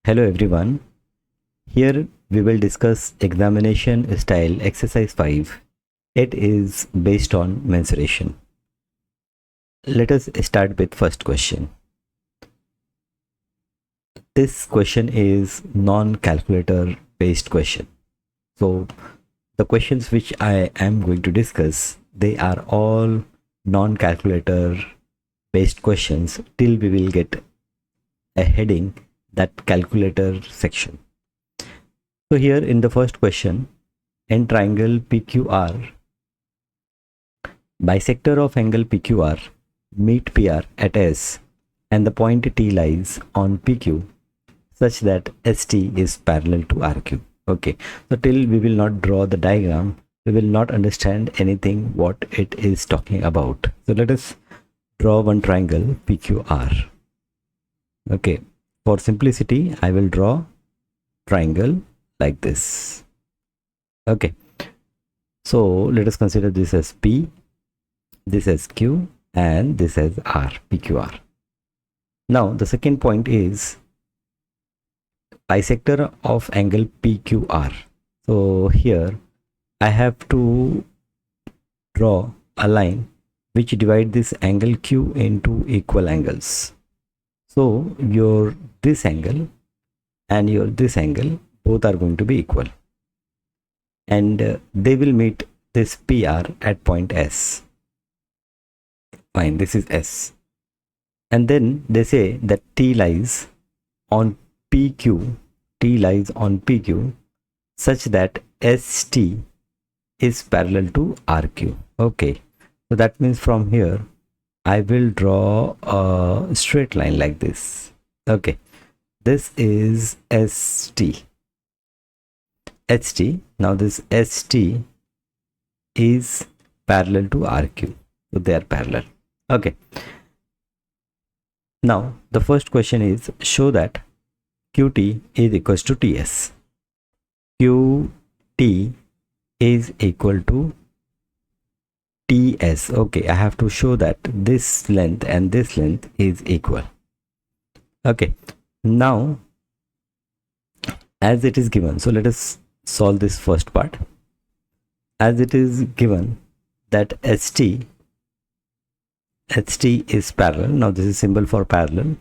Hello everyone. Here we will discuss examination style exercise 5. It is based on mensuration. Let us start with first question. This question is non-calculator based question. So the questions which I am going to discuss, they are all non-calculator based questions till we will get a heading that calculator section. So here in the first question, in triangle PQR, bisector of angle PQR meet PR at S and the point T lies on PQ such that ST is parallel to RQ. Okay, so till we will not draw the diagram, we will not understand anything what it is talking about. So let us draw one triangle PQR. Okay, for simplicity, I will draw triangle like this. Okay, so let us consider this as P, this as Q, and this as R, PQR. Now the second point is bisector of angle PQR. So here I have to draw a line which divide this angle Q into equal angles. So your this angle and your this angle both are going to be equal, and they will meet this PR at point S. Fine, this is S. And then they say that T lies on PQ, T lies on PQ such that ST is parallel to RQ. Okay, so that means from here I will draw a straight line like this. Okay, this is ST. HT. Now this ST is parallel to RQ. So they are parallel. Okay. Now the first question is show that QT is equals to TS. QT is equal to TS. Okay, I have to show that this length and this length is equal. Okay, now as it is given, so let us solve this first part. As it is given that ST is parallel. Now this is symbol for parallel.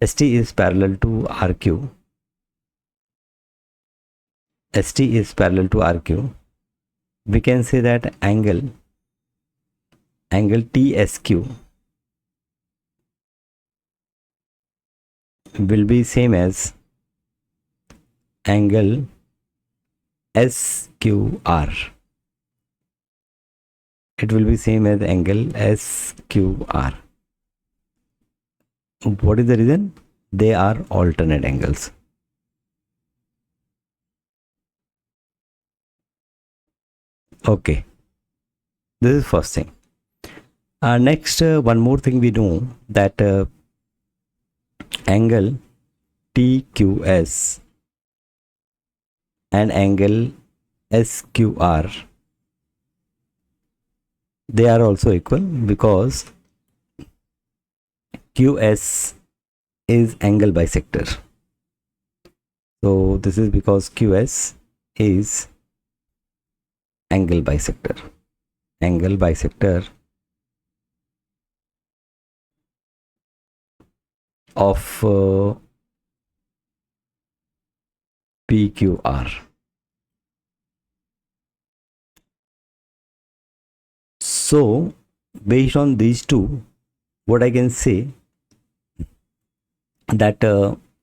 ST is parallel to RQ. ST is parallel to RQ. We can say that angle TSQ will be same as angle SQR. It will be same as angle SQR. What is the reason? They are alternate angles. Okay, this is first thing. Next, one more thing we know that angle TQS and angle SQR, they are also equal because QS is angle bisector. So this is because QS is angle bisector. Angle bisector of PQR. So based on these two, what I can say that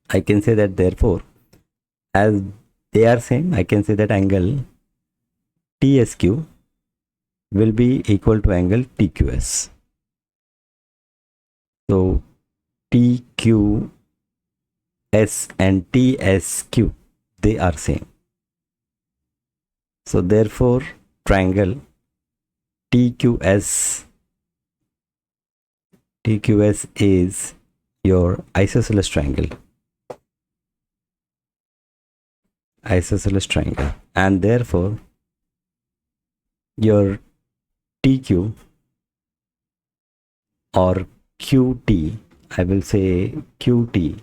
I can say that therefore as they are same, I can say that angle TSQ will be equal to angle TQS. So TQS and TSQ, they are same. So therefore triangle TQS is your isosceles triangle. Isosceles triangle, and therefore your TQ or QT, I will say QT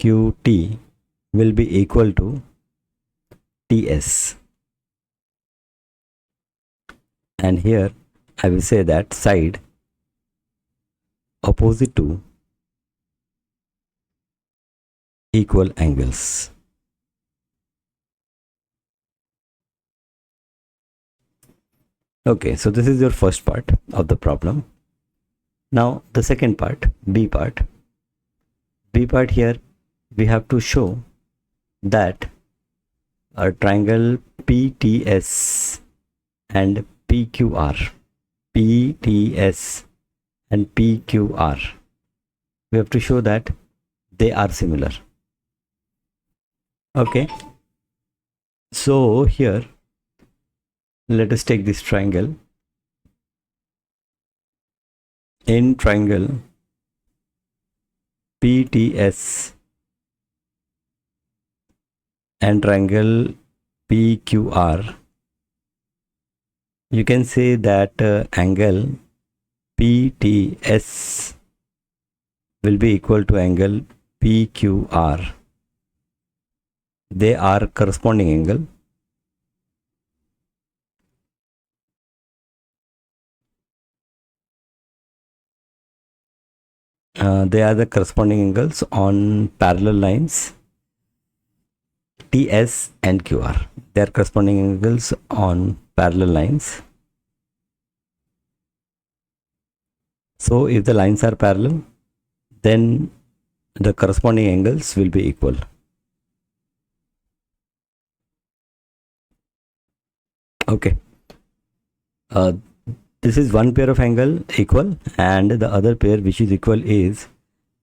QT will be equal to TS. And here I will say that side opposite to equal angles. Okay, so this is your first part of the problem. Now the second part, B part. B part, here we have to show that a triangle PTS and PQR, PTS and PQR, we have to show that they are similar. Okay, so here let us take this triangle. In triangle PTS and triangle PQR, you can say that angle PTS will be equal to angle PQR. They are corresponding angle. They are the corresponding angles on parallel lines TS and QR. They are corresponding angles on parallel lines. So if the lines are parallel, then the corresponding angles will be equal. Okay. This is one pair of angle equal, and the other pair which is equal is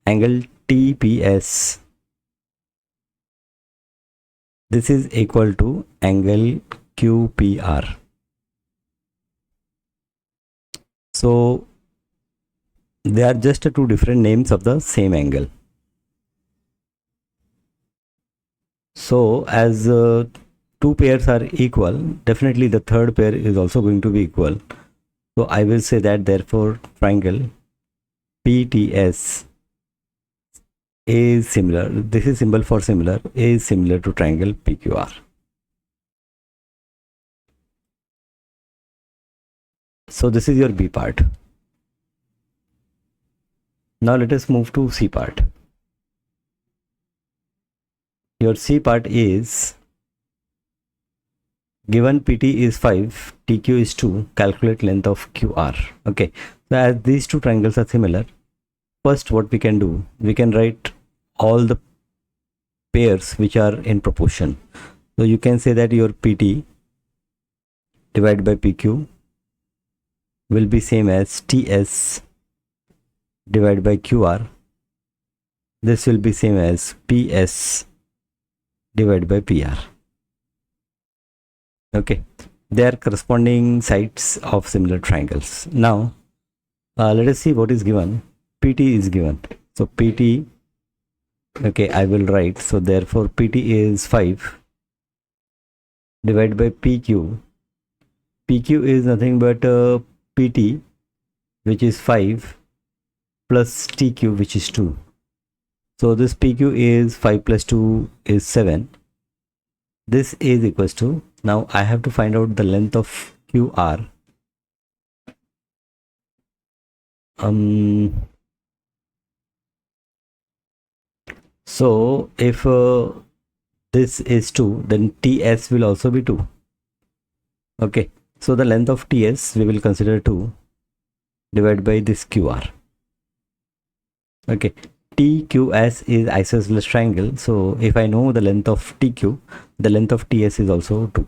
angle TPS. This is equal to angle QPR. So they are just two different names of the same angle. So as two pairs are equal, definitely the third pair is also going to be equal. So I will say that therefore triangle PTS is similar. This is symbol for similar, is similar to triangle PQR. So this is your B part. Now let us move to C part. Your C part is given PT is 5, TQ is 2, calculate length of QR. Okay, so as these two triangles are similar, first what we can do, we can write all the pairs which are in proportion. So you can say that your PT divided by PQ will be same as TS divided by QR. This will be same as PS divided by PR. Okay, they are corresponding sides of similar triangles. Now let us see what is given. PT is given. So PT, okay, I will write. So therefore PT is 5 divided by PQ. PQ is nothing but PT, which is 5, plus TQ, which is 2. So this PQ is 5 plus 2 is 7. This is equals to, now I have to find out the length of QR. So if this is 2, then TS will also be 2. Okay, so the length of TS we will consider 2 divided by this QR. Okay, TQS is isosceles triangle. So if I know the length of TQ, the length of TS is also 2.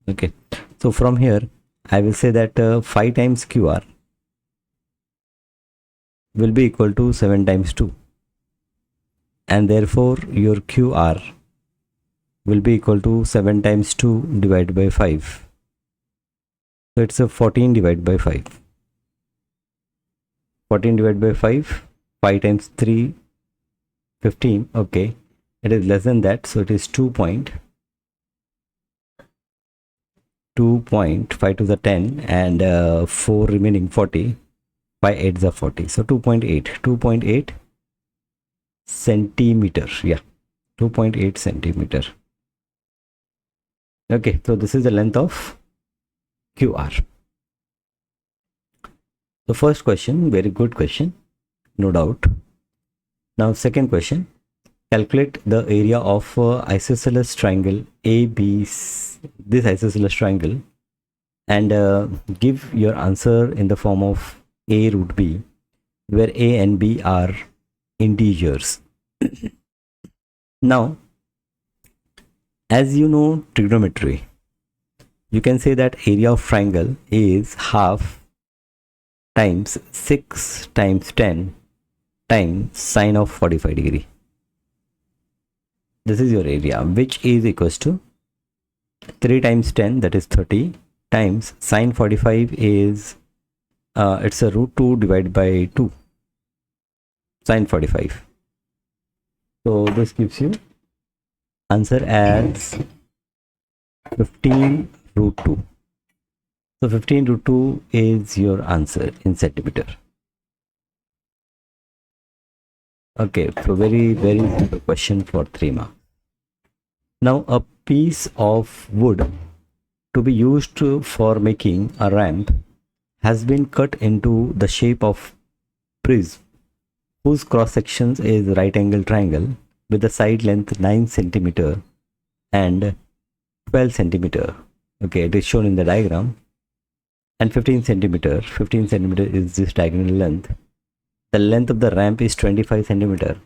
Okay, so from here I will say that 5 times QR will be equal to 7 times 2, and therefore your QR will be equal to 7 times 2 divided by 5. So it's a 14 divided by 5. 14 divided by 5, 5 times 3, 15. Okay, it is less than that, so it is 2.5 to the 10, and 4 remaining 40. 5 8s are 40, so 2.8 centimeters. Yeah, 2.8 centimeter. Okay, so this is the length of QR. The first question, very good question, no doubt. Now second question, calculate the area of isosceles triangle ABC, this isosceles triangle, and give your answer in the form of A root B, where A and B are integers. Now, as you know trigonometry, you can say that area of triangle is half times 6 times 10 times sine of 45 degree. This is your area, which is equals to 3 times 10, that is 30, times sine 45 is it's a root 2 divided by 2 sine 45. So this gives you answer as 15 root 2. So 15 root 2 is your answer in centimeter. Okay, so very simple question for 3 marks. Now a piece of wood to be used for making a ramp has been cut into the shape of prism, whose cross sections is right angle triangle with the side length 9 centimeter and 12 centimeter. Okay, it is shown in the diagram. And 15 centimeter is this diagonal length. The length of the ramp is 25 centimeter.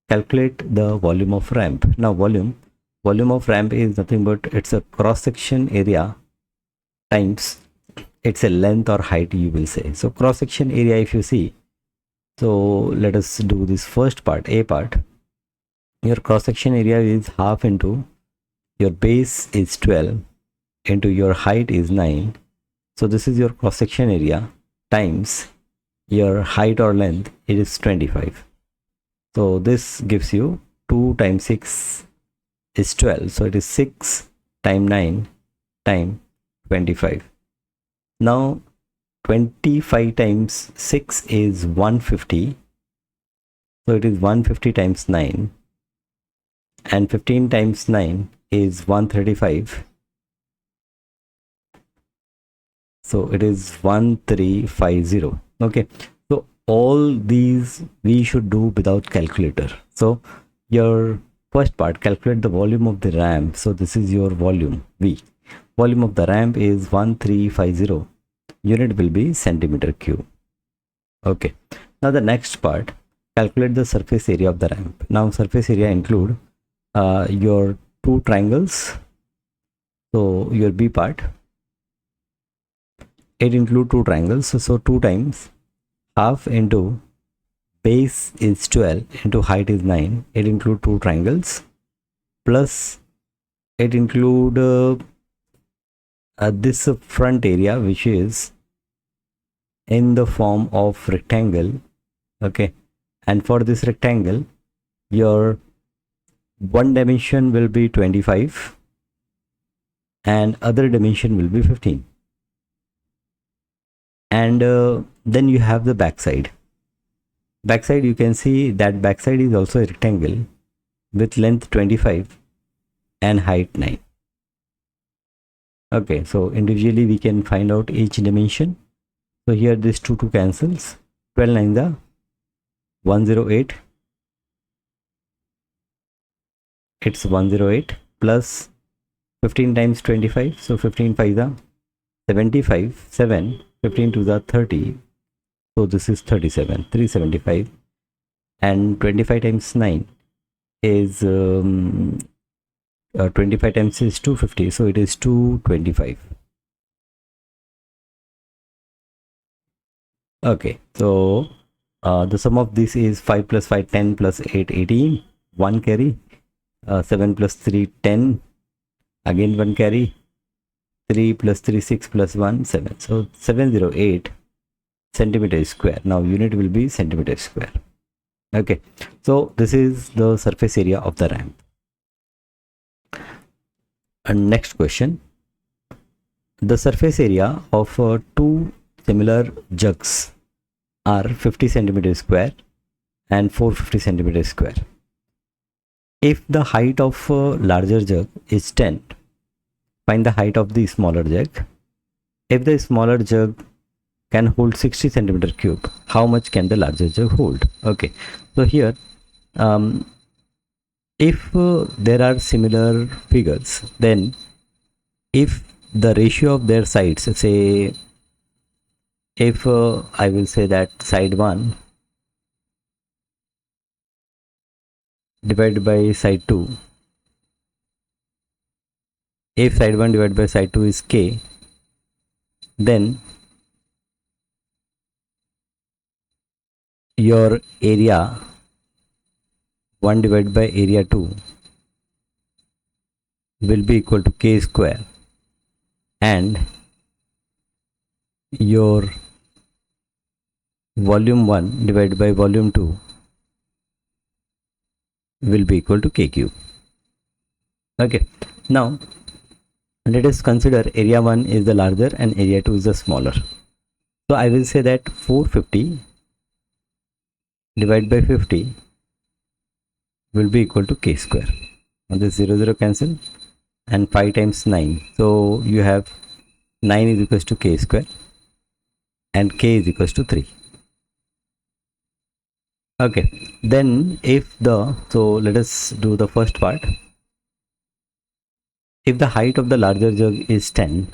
Calculate the volume of ramp. Now volume of ramp is nothing but it's a cross section area times it's a length or height, you will say. So cross section area, if you see, so let us do this first part, A part. Your cross section area is half into your base is 12 into your height is 9. So this is your cross section area times your height or length, it is 25. So this gives you 2 times 6 is 12. So it is 6 times 9 times 25. Now 25 times 6 is 150. So it is 150 times 9. And 15 times 9 is 135. So it is 1350. Okay, so all these we should do without calculator. So your first part, calculate the volume of the ramp. So this is your volume V. Volume of the ramp is 1350. Unit will be centimeter cube. Okay, now the next part, calculate the surface area of the ramp. Now surface area include your two triangles. So your B part, it include two triangles. So 2 times half into base is 12 into height is 9. It include two triangles, plus it include this front area, which is in the form of rectangle. Okay, and for this rectangle, your one dimension will be 25 and other dimension will be 15. And then you have the backside. Backside, you can see that backside is also a rectangle with length 25 and height 9. Okay, so individually we can find out each dimension. So here this 2 cancels. 12 9 the 108. It's 108 plus 15 times 25. So 15 5 the 75. 7. 15 to the 30. So this is 37. 375. And 25 times 9 is 25 times is 250. So it is 225. Okay, so the sum of this is 5 plus 5 10 plus 8 18, 1 carry, 7 plus 3 10, again 1 carry, 3 plus 3 6 plus 1 7. So 708 centimeter square. Now unit will be centimeter square. Okay, so this is the surface area of the ramp. And next question, the surface area of two similar jugs are 50 centimeter square and 450 centimeter square. If the height of a larger jug is 10, find the height of the smaller jug. If the smaller jug can hold 60 centimeter cube, how much can the larger jug hold? Okay, so here um, if there are similar figures, then if the ratio of their sides, say if I will say that side 1 divided by side 2, if side 1 divided by side 2 is k, then your area 1 divided by area 2 will be equal to k square, and your volume 1 divided by volume 2 will be equal to k cube. Okay, now let us consider area 1 is the larger and area 2 is the smaller. So I will say that 450 divided by 50 will be equal to k square. Now this 0 cancel, and 5 times 9. So you have 9 is equals to k square and k is equals to 3. Okay, then if the, so let us do the first part. If the height of the larger jug is 10,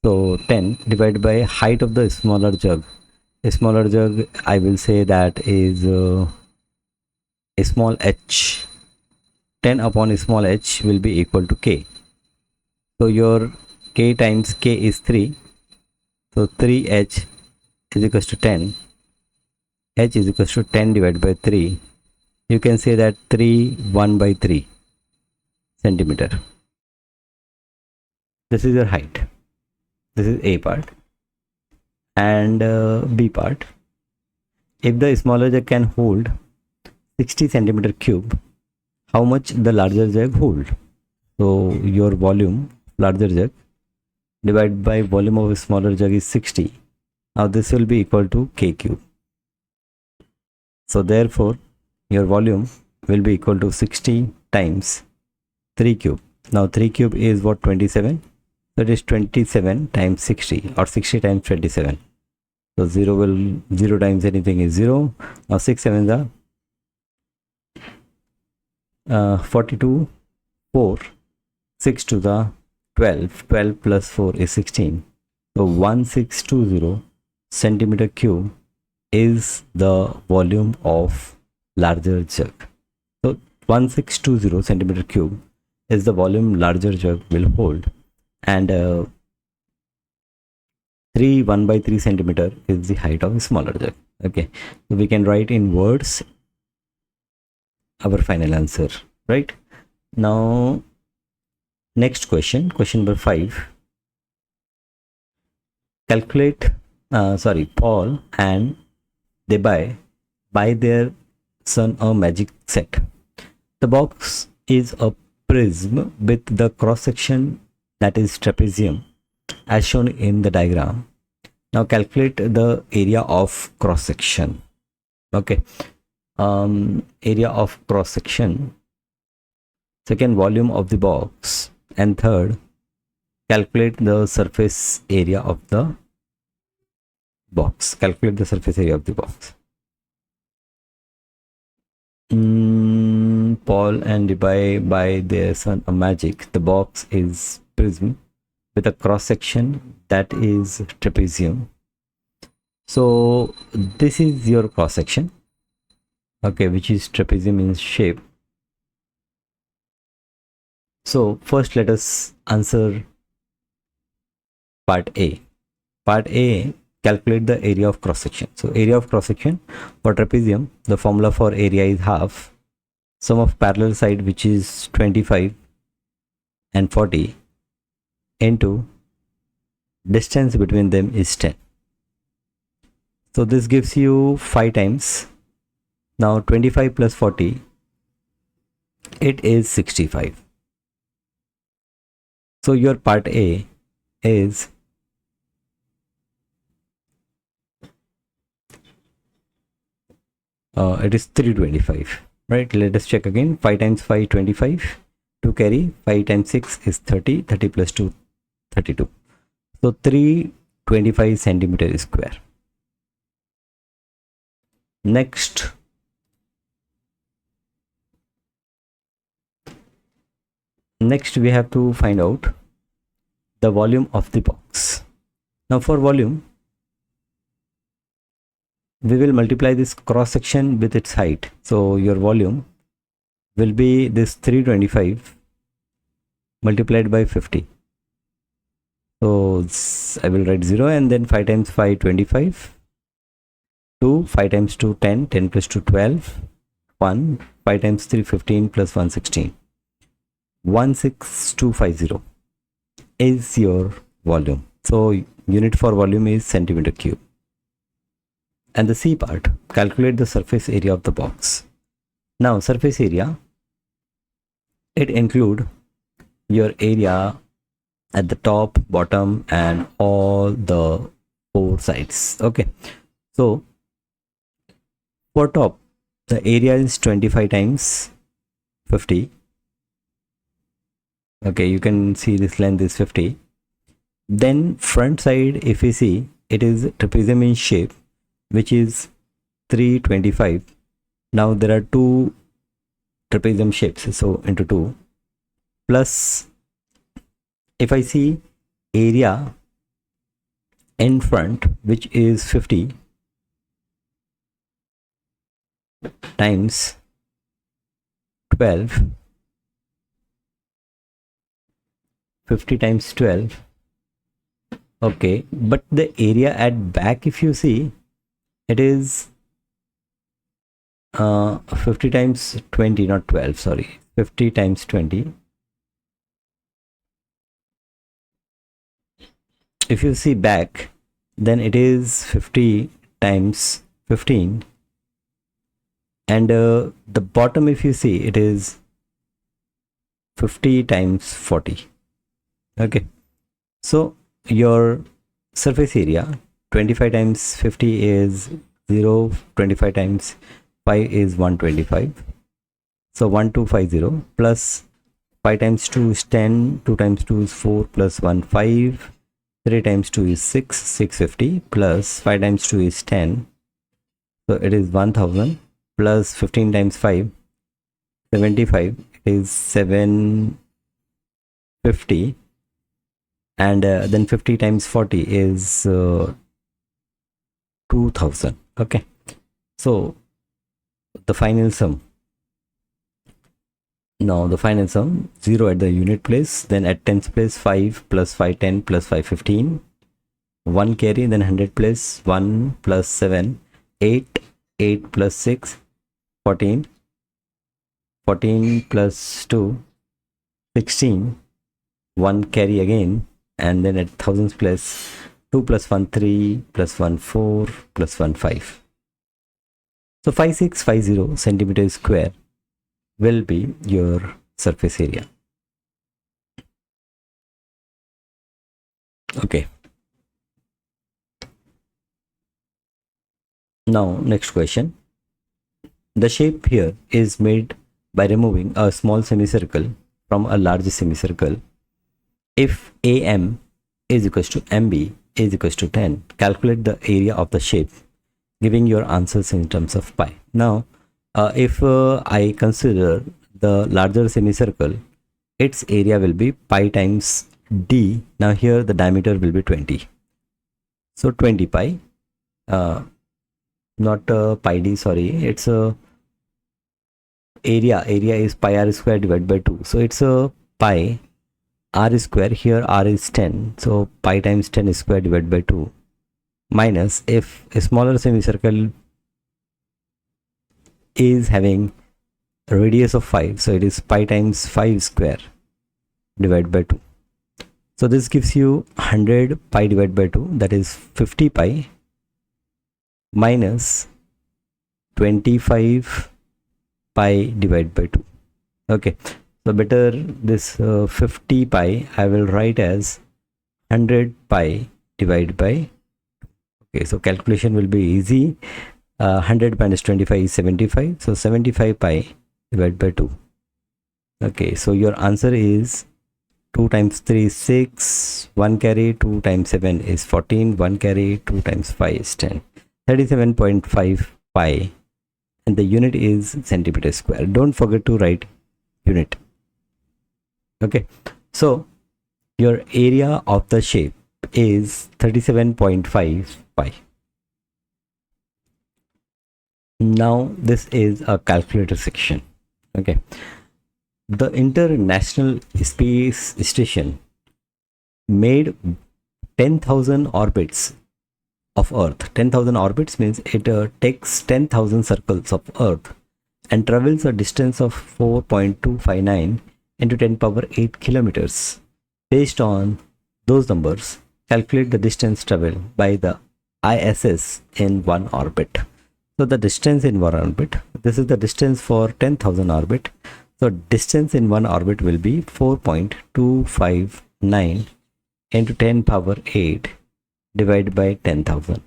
so 10 divided by height of the smaller jug. A smaller jug, I will say that is a small h. 10 upon a small h will be equal to k. So your k times k is 3. So 3h is equals to 10. H is equals to 10 divided by 3. You can say that 3 1 by 3 centimeter. This is your height. This is A part. And B part. If the smaller jug can hold 60 centimeter cube, how much the larger jug hold? So your volume, larger jug, divided by volume of a smaller jug is 60. Now this will be equal to k cube. So therefore your volume will be equal to 60 times 3 cube. Now 3 cube is what, 27. So it is 27 times 60, or 60 times 27. So 0 times anything is 0. Now 6 7s are 42, 4, 6 to the 12, 12 plus 4 is 16. So 1620 centimeter cube is the volume of larger jug. So 1620 centimeter cube is the volume larger jug will hold, and 3 1 by 3 centimeter is the height of a smaller jug. Okay, so we can write in words our final answer. Right, now next question, question number 5. Calculate Paul and they buy their son a magic set. The box is a prism with the cross section that is trapezium as shown in the diagram. Now calculate the area of cross section. Okay, area of cross section. Second, volume of the box. And third, calculate the surface area of the box. Calculate the surface area of the box. Paul and Levi buy their son a magic. The box is prism with a cross section that is trapezium. So this is your cross section, okay, which is trapezium in shape. So first let us answer part A. Part A, calculate the area of cross section. So area of cross section for trapezium, the formula for area is half sum of parallel side, which is 25 and 40, into distance between them is 10. So this gives you 5 times. Now 25 plus 40, it is 65. So your part A is it is 325. right? Let us check again. 5 times 5, 25. 2 carry. 5 times 6 is 30. 30 plus 2, 32. So 325 centimeter square. Next, we have to find out the volume of the box. Now for volume, we will multiply this cross section with its height. So your volume will be this 325 multiplied by 50. So I will write 0 and then 5 times 5, 25. 2, 5 times 2, 10. 10 plus 2, 12. 1, 5 times 3, 15 plus 1, 16. 16250 is your volume. So unit for volume is centimeter cube. And the C part, calculate the surface area of the box. Now surface area, it include your area at the top, bottom and all the 4 sides. Okay, so for top, the area is 25 times 50. Okay, you can see this length is 50. Then front side, if we see, it is trapezium in shape, which is 325. Now there are 2 trapezium shapes, so into 2. Plus, if I see area in front, which is 50 times 12, 50 times 12. Okay, but the area at back, if you see, it is 50 times 20, not 12, sorry, 50 times 20. If you see back, then it is 50 times 15, and the bottom, if you see, it is 50 times 40. Okay, so your surface area, 25 times 50 is 0, 25 times 5 is 125, so 1250 plus 5 times 2 is 10, 2 times 2 is 4 plus 1, 5, 3 times 2 is 6, 650 plus 5 times 2 is 10, so it is 1000 plus 15 times 5, 75, it is 750, and then 50 times 40 is 2000. Okay, so the final sum, now the final sum, 0 at the unit place, then at tens place 5 plus 5 10 plus 5 15, 1 carry, then 100 place 1 plus 7 8, 8 plus 6 14, 14 plus 2 16, 1 carry again, and then at thousands place 2 plus 1 3 plus 1 4 plus 1 5. So 5650 centimeter square will be your surface area. Okay, now next question. The shape here is made by removing a small semicircle from a large semicircle. If AM is equals to MB is equals to 10, calculate the area of the shape, giving your answers in terms of pi. Now, if I consider the larger semicircle, its area will be pi times d. Now here the diameter will be 20. So 20 pi, not pi d, sorry, it's a area is pi r square divided by 2. So it's a pi r square, here r is 10, so pi times 10 square divided by 2, minus, if a smaller semicircle is having a radius of 5, so it is pi times 5 square divided by 2. So this gives you 100 pi divided by 2, that is 50 pi, minus 25 pi divided by 2. Okay, so better this 50 pi I will write as 100 pi divided by, okay, so calculation will be easy. 100 minus 25 is 75, so 75 pi divided by 2. Okay, so your answer is 2 times 3 is 6, 1 carry, 2 times 7 is 14, 1 carry, 2 times 5 is 10. 37.5 pi, and the unit is centimeter square. Don't forget to write unit. Okay, so your area of the shape is 37.5 pi. Now this is a calculator section. Okay, the International Space Station made 10,000 orbits of Earth. 10,000 orbits means it takes 10,000 circles of Earth and travels a distance of 4.259 into 10 power 8 kilometers. Based on those numbers, calculate the distance traveled by the ISS in one orbit. So the distance in one orbit, this is the distance for 10,000 orbit. So distance in one orbit will be 4.259 into 10 power 8 divided by 10,000.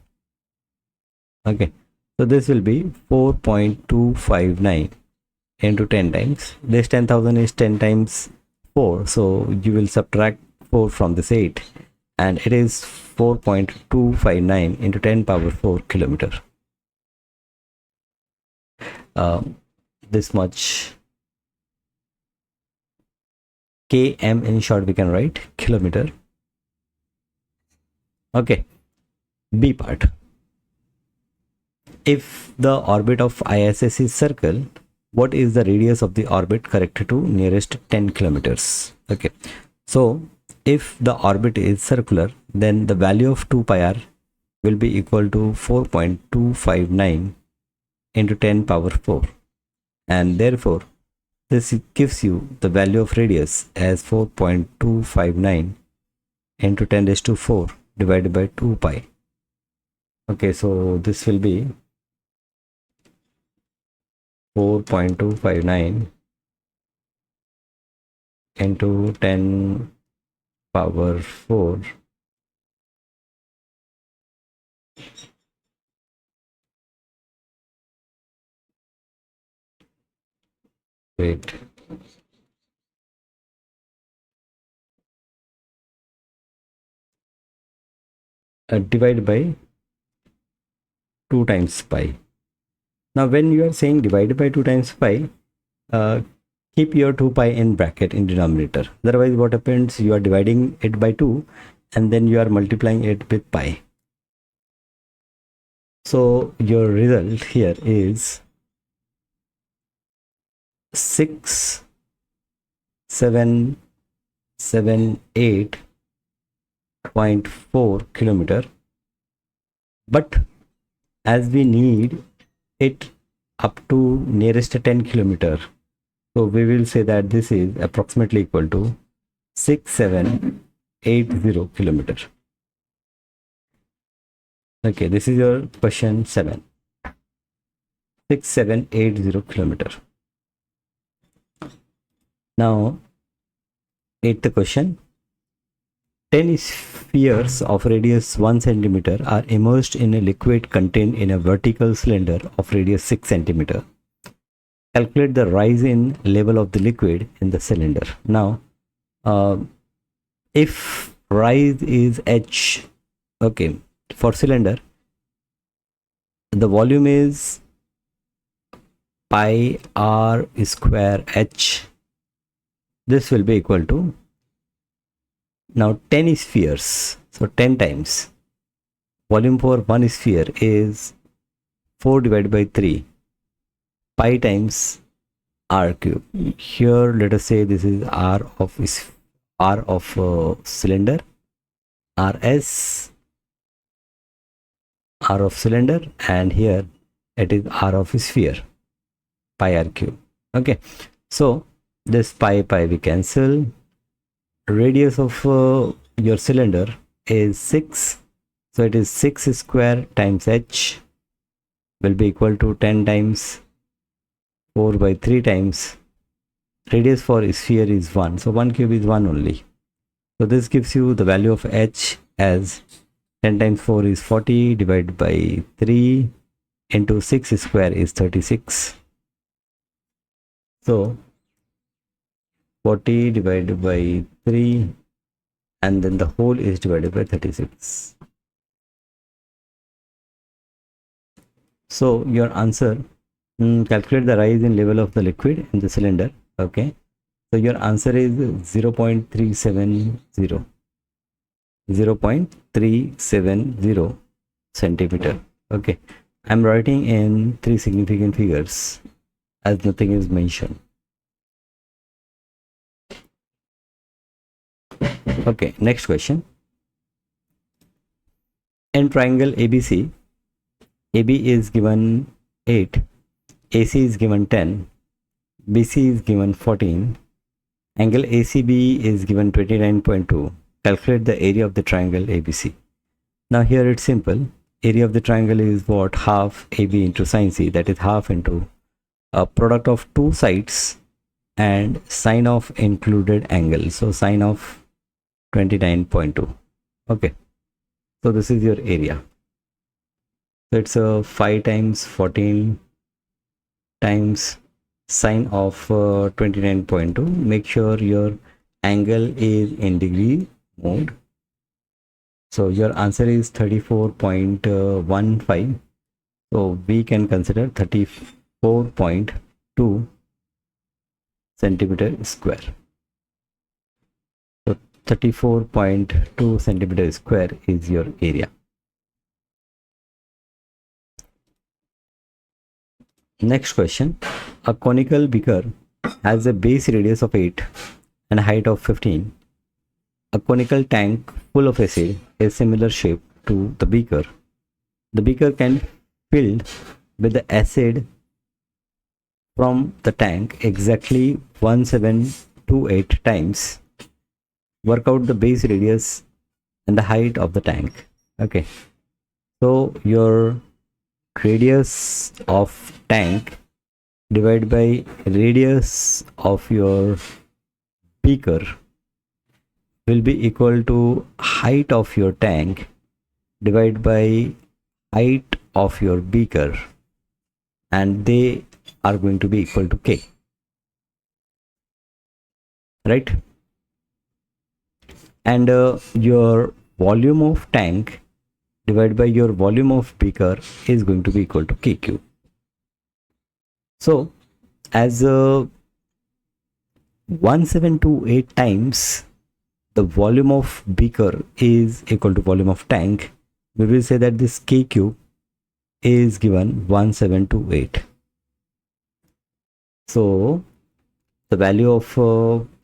Okay, so this will be 4.259 into 10 times. This 10,000 is 10 times 4, so you will subtract 4 from this 8, and it is 4.259 into 10 power 4 kilometer. This much km in short we can write kilometer. Okay, B part. If the orbit of ISS is circle, what is the radius of the orbit corrected to nearest 10 kilometers? Okay, so if the orbit is circular, then the value of 2 pi r will be equal to 4.259 into 10 power 4, and therefore this gives you the value of radius as 4.259 into 10 raised to 4 divided by 2 pi. Okay, so this will be 4.259 into 10 power 4 wait divided by 2 times pi. Now when you are saying divided by 2 times pi, keep your 2 pi in bracket in denominator. Otherwise what happens, you are dividing it by 2 and then you are multiplying it with pi. So your result here is 6778.4 kilometer, but as we need it up to nearest 10 kilometer, so we will say that this is approximately equal to 6780 kilometer. Okay, this is your question 7. 6780 kilometer. Now 8th question. 10 spheres of radius 1 centimeter are immersed in a liquid contained in a vertical cylinder of radius 6 centimeter. Calculate the rise in level of the liquid in the cylinder. Now, if rise is h, okay, for cylinder, the volume is pi r square h. This will be equal to, now 10 spheres, so 10 times volume for one sphere is 4 divided by 3 pi times r cube. Here let us say this is r of cylinder, rs r of cylinder, and here it is r of sphere, pi r cube. Okay, so this pi we cancel. Radius of your cylinder is 6, so it is 6 square times h will be equal to 10 times 4 by 3 times radius for sphere is 1, so 1 cube is 1 only. So this gives you the value of h as 10 times 4 is 40 divided by 3 into 6 square is 36. So 40 divided by 3, and then the whole is divided by 36. So your answer, calculate the rise in level of the liquid in the cylinder. Okay, so your answer is 0.370 centimeter. Okay, I'm writing in 3 significant figures as nothing is mentioned. Okay, next question. In triangle ABC, AB is given 8, AC is given 10, BC is given 14, angle ACB is given 29.2. Calculate the area of the triangle ABC. Now here it's simple. Area of the triangle is what? Half AB into sine C, that is half into a product of two sides and sine of included angle. So sine of 29.2. Okay, so this is your area. So it's a 5 times 14 times sine of 29.2. Make sure your angle is in degree mode. So your answer is 34.15. So we can consider 34.2 centimeter square. So 34.2 centimeter square is your area. Next question. A conical beaker has a base radius of 8 and a height of 15. A conical tank full of acid is similar shape to the beaker. The beaker can be filled with the acid from the tank exactly 1728 times. Work out the base radius and the height of the tank. Okay, so your radius of tank divided by radius of your beaker will be equal to height of your tank divided by height of your beaker, and they are going to be equal to K, right? And your volume of tank divided by your volume of beaker is going to be equal to KQ. So as 1728 times the volume of beaker is equal to volume of tank, we will say that this KQ is given 1728. So the value of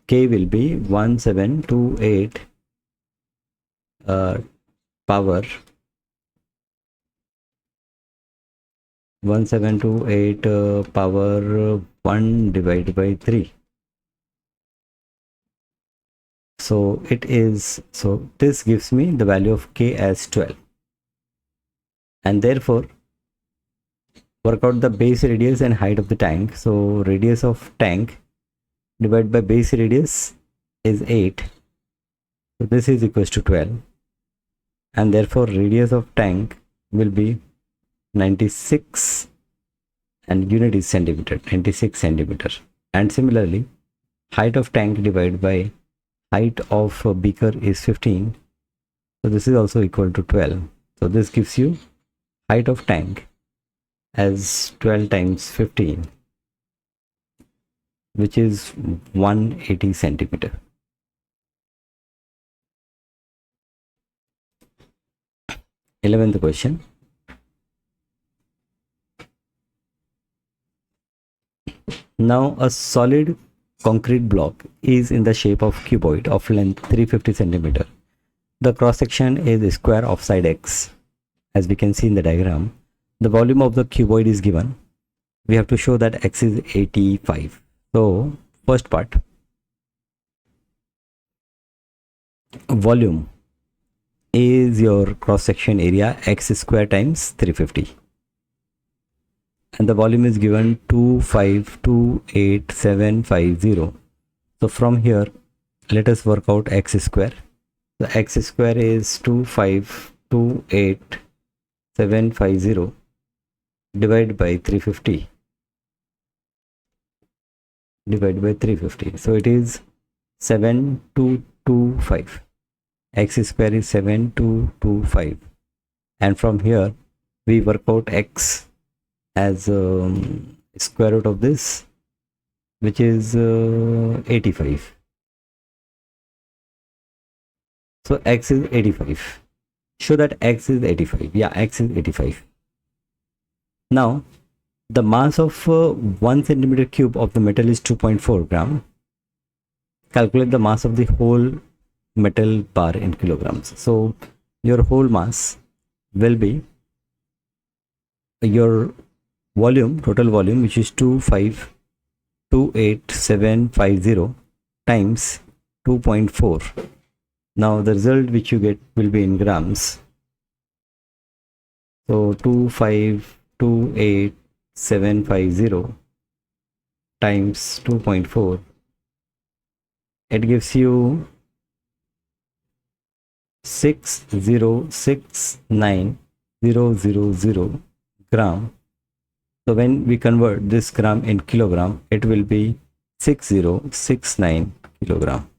K will be 1728 power 1728 power 1 divided by 3. So it is, so this gives me the value of K as 12, and therefore work out the base radius and height of the tank. So radius of tank divided by base radius is 8, so this is equals to 12, and therefore radius of tank will be 96, and unit is centimeter, 96 centimeter. And similarly height of tank divided by height of beaker is 15, so this is also equal to 12. So this gives you height of tank as 12 times 15, which is 180 centimeter. Eleventh question. Now a solid concrete block is in the shape of cuboid of length 350 centimeter. The cross section is square of side x, as we can see in the diagram. The volume of the cuboid is given. We have to show that x is 85. So first part, volume is your cross section area x square times 350, and the volume is given 2528750. So from here let us work out x square. The x square is 2528750 divided by 350. divided by 350. So it is 7225. X square is 7225. And from here we work out x as square root of this, which is 85. So x is 85. Show that x is 85. Yeah, x is 85. Now the mass of 1 centimeter cube of the metal is 2.4 gram. Calculate the mass of the whole metal bar in kilograms. So your whole mass will be your volume, total volume, which is 2528750 times 2.4. Now the result which you get will be in grams. So 2528750 times 2.4, it gives you 6069000 gram. So when we convert this gram in kilogram, it will be 6069 kilogram.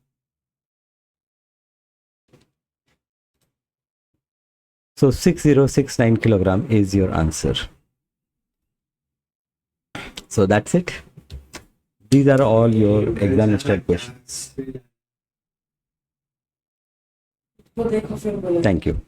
So 6069 kilogram is your answer. So that's it. These are all your exam style questions. Thank you.